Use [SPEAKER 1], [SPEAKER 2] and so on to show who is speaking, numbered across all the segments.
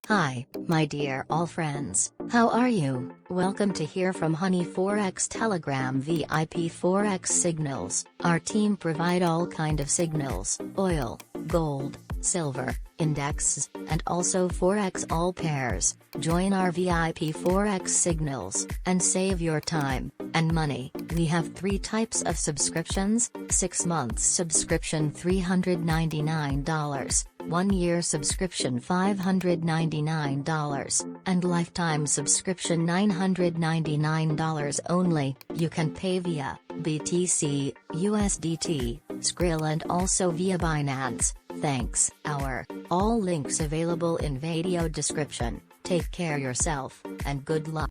[SPEAKER 1] Hi, my dear all friends, how are you? Welcome to hear from Honey Forex Telegram VIP Forex signals. Our team provide all kind of signals, oil, gold, silver, indexes, and also Forex all pairs. Join our VIP Forex signals, and save your time and money. We have 3 types of subscriptions: 6 months subscription $399, 1 year subscription $599, and lifetime subscription $999 only. You can pay via BTC, USDT, Skrill and also via Binance. Thanks. All links available in video description. Take care yourself, and good luck.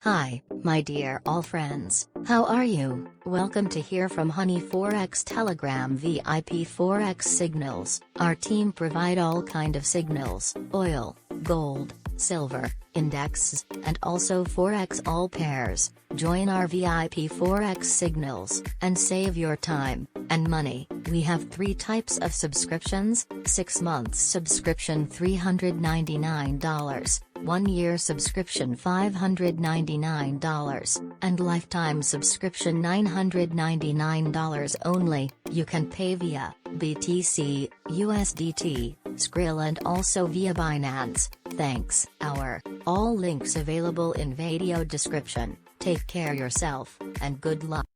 [SPEAKER 1] Hi, my dear all friends, how are you? Welcome to hear from Honey Forex Telegram VIP Forex signals. Our team provide all kind of signals, oil, gold, silver, indexes, and also Forex all pairs. Join our VIP Forex signals, and save your time and money. We have 3 types of subscriptions: 6 months subscription $399, 1 year subscription $599, and lifetime subscription $999 only. You can pay via BTC, USDT, Skrill and also via Binance. Thanks. All links available in video description. Take care yourself, and good luck.